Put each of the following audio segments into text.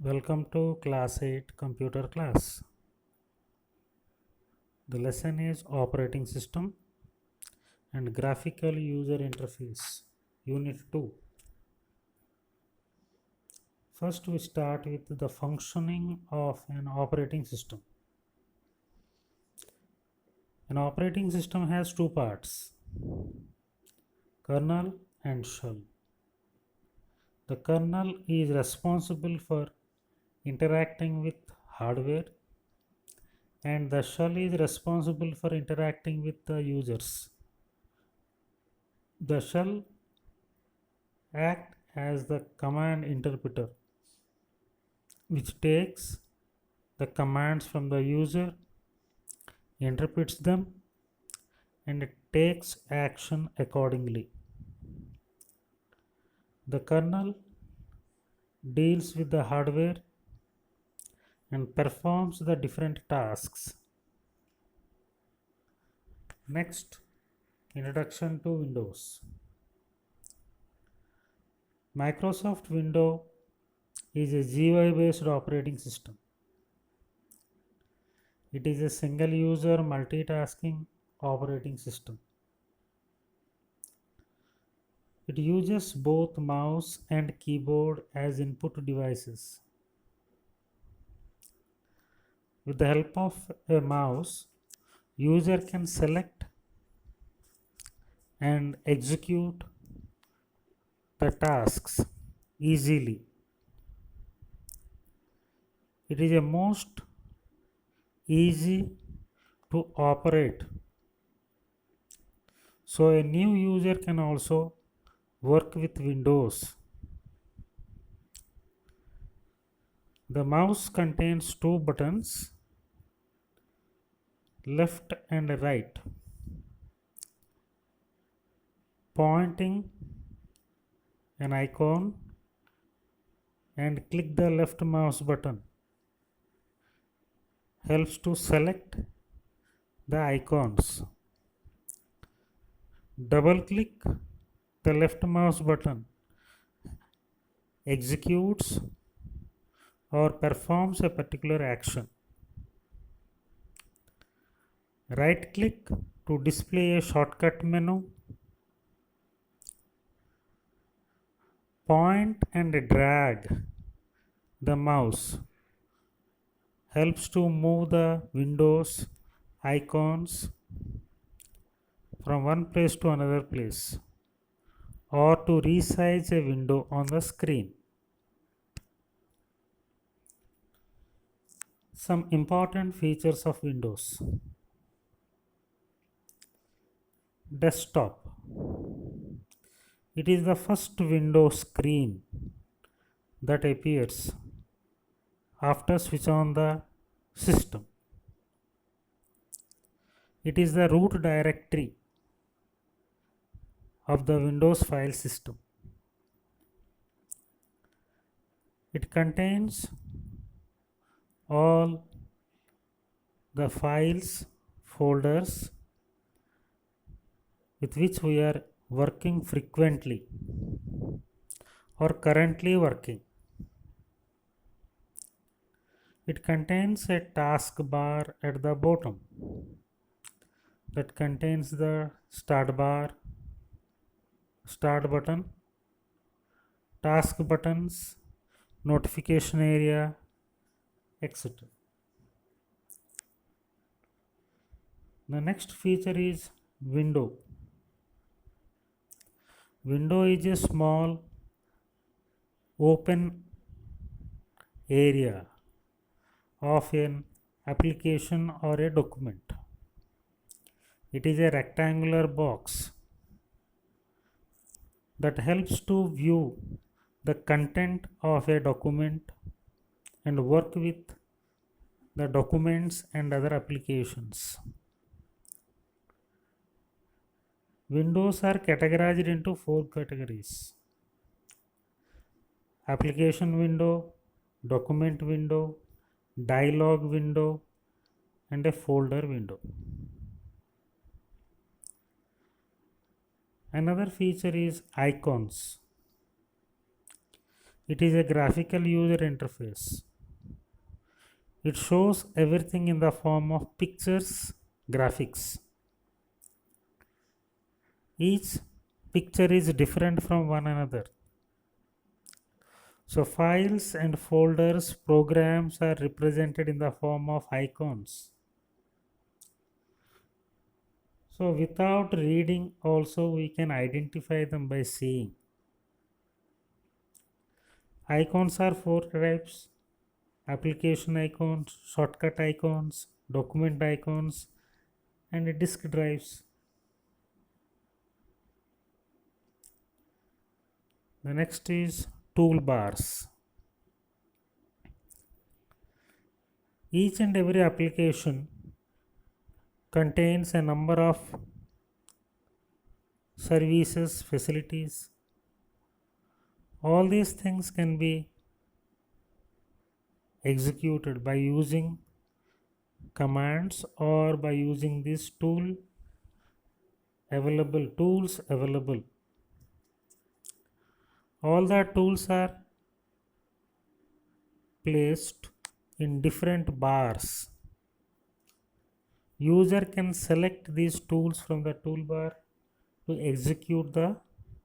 Welcome to class 8 computer class. The lesson is operating system and graphical user interface, unit 2. First we start with the functioning of an operating system. An operating system has two parts, kernel and shell. The kernel is responsible for interacting with hardware and the shell is responsible for interacting with the users. The shell act as the command interpreter which takes the commands from the user, interprets them, and takes action accordingly. The kernel deals with the hardware and performs the different tasks. Next, introduction to Windows. Microsoft Windows is a GUI based operating system. It is a single user multitasking operating system. It uses both mouse and keyboard as input devices. With the help of a mouse, user can select and execute the tasks easily. It is a most easy to operate. So a new user can also work with Windows. The mouse contains two buttons, left and right, pointing an icon and click the left mouse button helps to select the icons. Double click the left mouse button executes or performs a particular action. Right click to display a shortcut menu. Point and drag the mouse helps to move the windows icons from one place to another place or to resize a window on the screen. Some important features of Windows. Desktop. It is the first window screen that appears after switch on the system. It is the root directory of the Windows file system. It contains all the files, folders with which we are working frequently or currently working. It contains a taskbar at the bottom that contains the start bar, start button, task buttons, notification area, etc. The next feature is window. Window is a small open area of an application or a document. It is a rectangular box that helps to view the content of a document and work with the documents and other applications. Windows are categorized into 4 categories: application window, document window, dialog window, and a folder window. Another feature is icons. It is a graphical user interface. It shows everything in the form of pictures, graphics. Each picture is different from one another. So files and folders, programs are represented in the form of icons. So without reading also we can identify them by seeing. Icons are four types: application icons, shortcut icons, document icons, and disk drives. The next is toolbars. Each and every application contains a number of services, facilities. All these things can be executed by using commands or by using this tools available. All the tools are placed in different bars. User can select these tools from the toolbar to execute the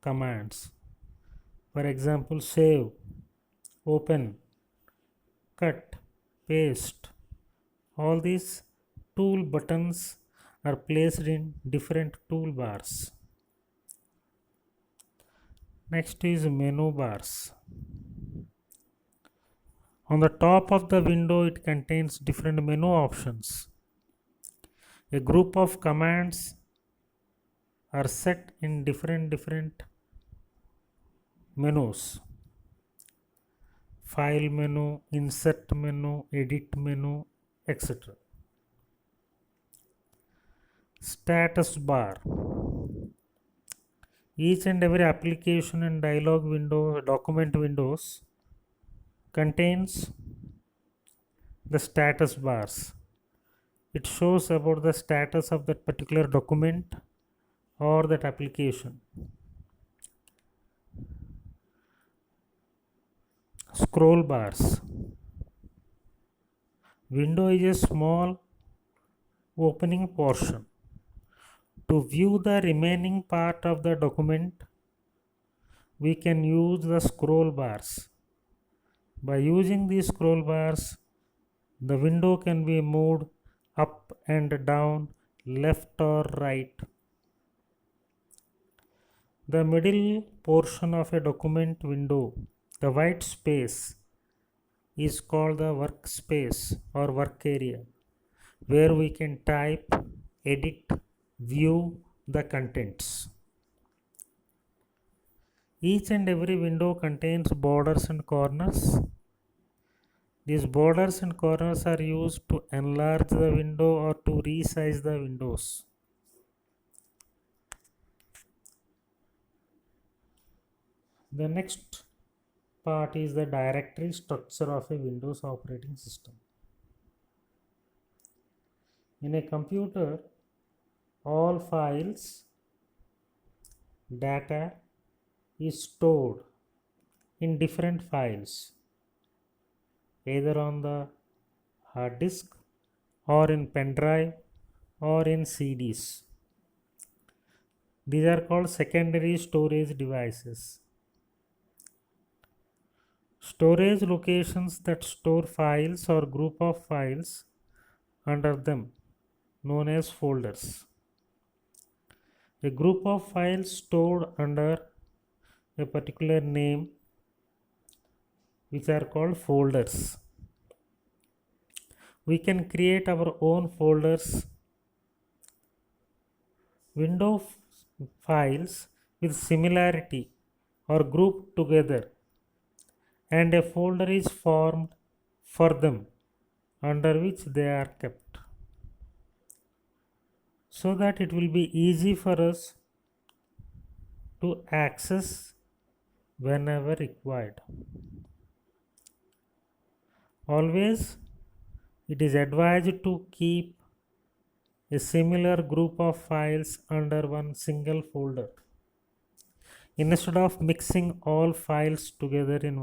commands. For example, save, open, cut, paste. All these tool buttons are placed in different toolbars. Next is menu bars. On the top of the window, it contains different menu options. A group of commands are set in different menus: file menu, insert menu, edit menu, etc. Status bar. Each and every application and dialog window, document windows contains the status bars. It shows about the status of that particular document or that application. Scroll bars. Window is a small opening portion. To view the remaining part of the document, we can use the scroll bars. By using these scroll bars, the window can be moved up and down, left or right. The middle portion of a document window, the white space, is called the workspace or work area, where we can type, edit, view the contents. Each and every window contains borders and corners. These borders and corners are used to enlarge the window or to resize the windows. The next part is the directory structure of a Windows operating system. In a computer, all files, data is stored in different files, either on the hard disk or in pen drive or in CDs. These are called secondary storage devices. Storage locations that store files or group of files under them, known as folders. A group of files stored under a particular name, which are called folders. We can create our own folders. Window files with similarity are grouped together and a folder is formed for them under which they are kept, so that it will be easy for us to access whenever required. Always it is advised to keep a similar group of files under one single folder. instead of mixing all files together in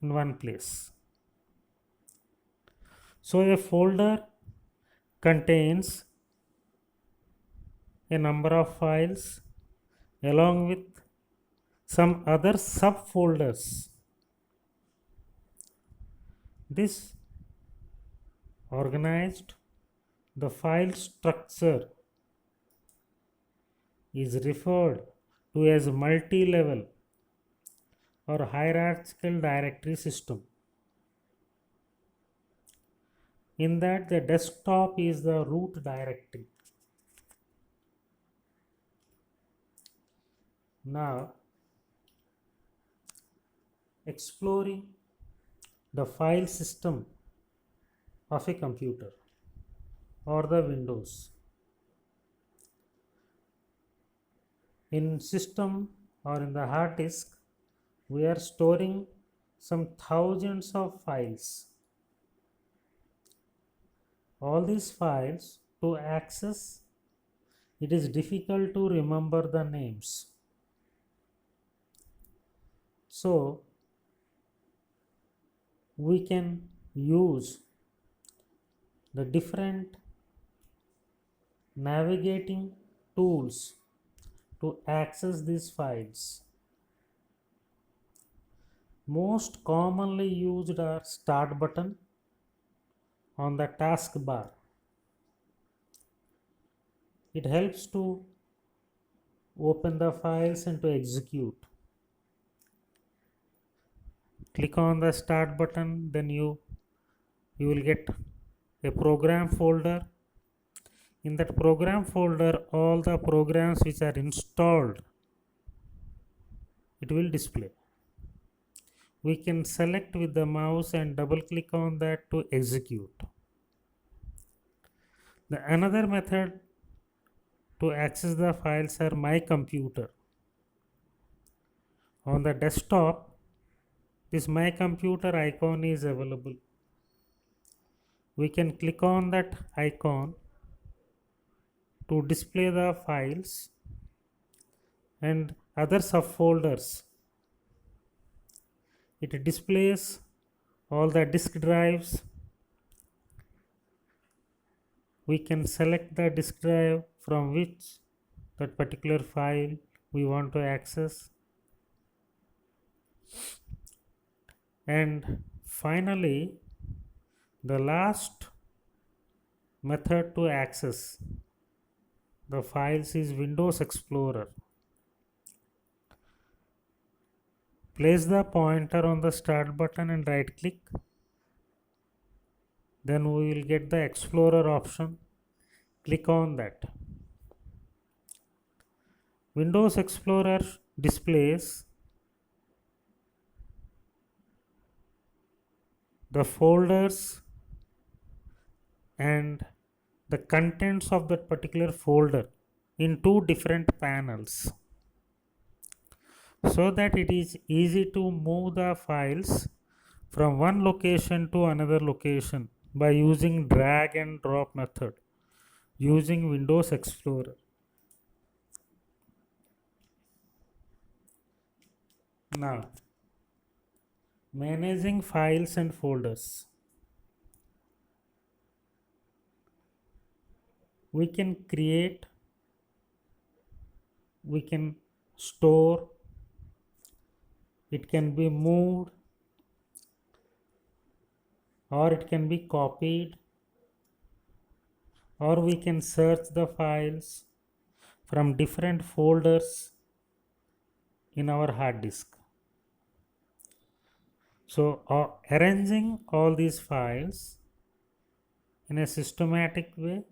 one place. So a folder contains a number of files along with some other subfolders. This organized the file structure is referred to as multi-level or hierarchical directory system. In that the desktop is the root directory. Now exploring the file system of a computer or the Windows. In system or in the hard disk, we are storing some thousands of files. All these files, to access, it is difficult to remember the names. So we can use the different navigating tools to access these files. Most commonly used are Start button on the taskbar. It helps to open the files and to execute. Click on the Start button, then you will get a program folder. In that program folder, all the programs which are installed, it will display. We can select with the mouse and double click on that to execute. The another method to access the files are My Computer. On the desktop, this My Computer icon is available. We can click on that icon to display the files and other subfolders. It displays all the disk drives. We can select the disk drive from which that particular file we want to access. And finally, the last method to access the files is Windows Explorer. Place the pointer on the Start button and right click. Then we will get the Explorer option. Click on that. Windows Explorer displays the folders and the contents of that particular folder in two different panels, so that it is easy to move the files from one location to another location by using drag and drop method using Windows Explorer. Now, managing files and folders. We can create, we can store, it can be moved, or it can be copied, or we can search the files from different folders in our hard disk. So arranging all these files in a systematic way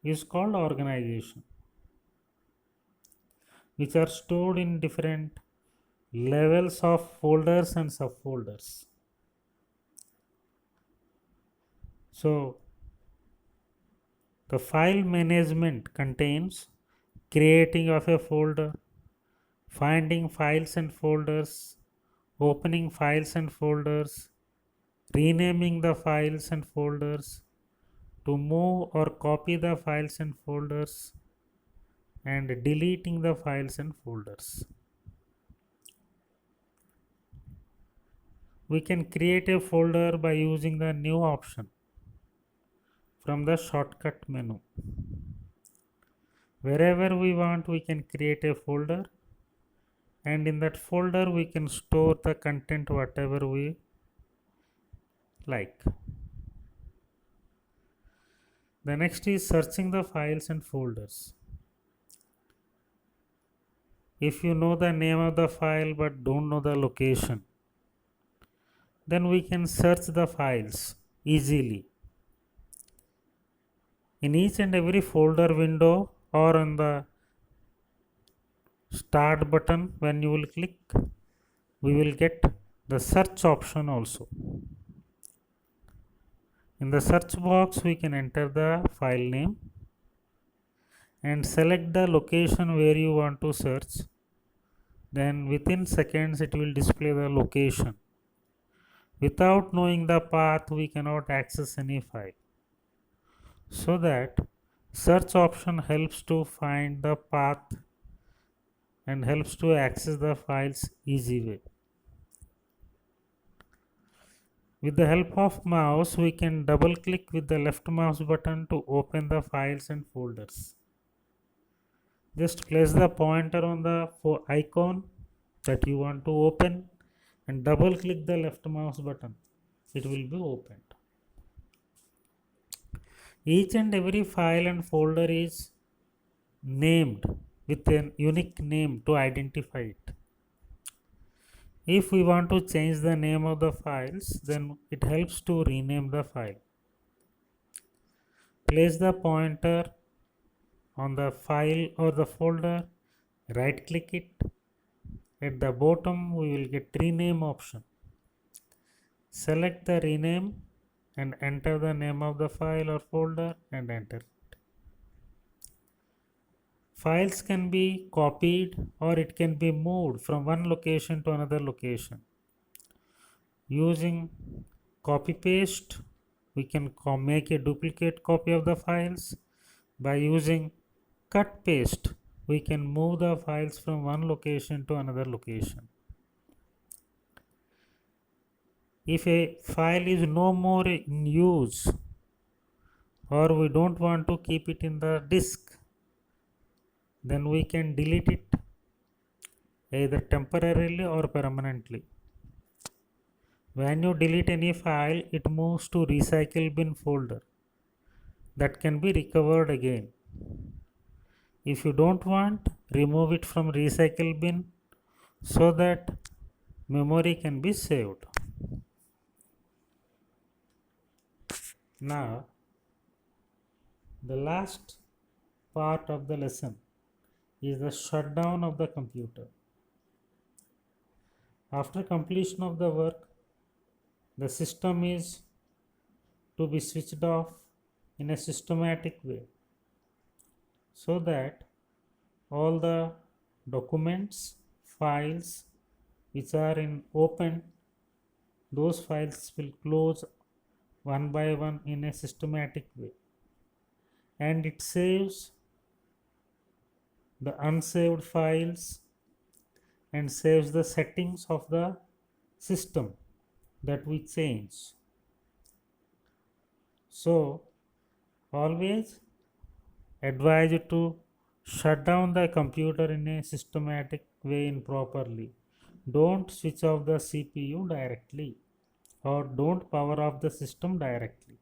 is called organization, which are stored in different levels of folders and subfolders. So the file management contains creating of a folder, finding files and folders, opening files and folders, renaming the files and folders, to move or copy the files and folders, and deleting the files and folders. We can create a folder by using the new option from the shortcut menu. Wherever we want, we can create a folder, and in that folder we can store the content whatever we like. The next is searching the files and folders. If you know the name of the file but don't know the location, then we can search the files easily. In each and every folder window or on the start button, when you will click, we will get the search option also. In the search box, we can enter the file name and select the location where you want to search. Then within seconds it will display the location. Without knowing the path, we cannot access any file. So that search option helps to find the path and helps to access the files easy way. With the help of mouse, we can double click with the left mouse button to open the files and folders. Just place the pointer on the icon that you want to open and double click the left mouse button. It will be opened. Each and every file and folder is named with a unique name to identify it. If we want to change the name of the files, then it helps to rename the file. Place the pointer on the file or the folder, right click it. At the bottom we will get rename option. Select the rename and enter the name of the file or folder and enter it. Files can be copied or it can be moved from one location to another location. Using copy paste, we can make a duplicate copy of the files. By using cut paste, we can move the files from one location to another location. If a file is no more in use or we don't want to keep it in the disk, then we can delete it either temporarily or permanently. When you delete any file, it moves to recycle bin folder that can be recovered again. If you don't want, remove it from recycle bin so that memory can be saved. Now, the last part of the lesson is the shutdown of the computer. After completion of the work, the system is to be switched off in a systematic way so that all the documents, files which are in open, those files will close one by one in a systematic way, and it saves the unsaved files and saves the settings of the system that we change. So always advise you to shut down the computer in a systematic way and properly. Don't switch off the CPU directly or don't power off the system directly.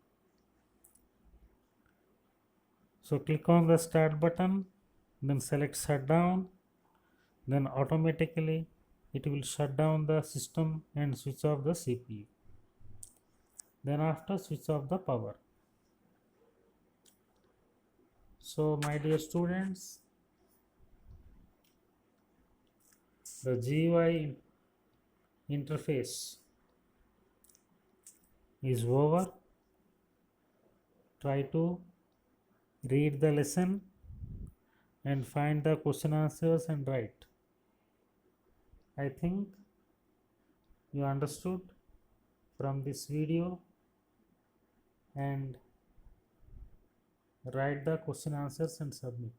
So click on the start button, then select shutdown, then automatically it will shut down the system and switch off the CPU. Then after, switch off the power. So my dear students, the GUI interface is over. Try to read the lesson and find the question answers and write. I think you understood from this video, and write the question answers and submit.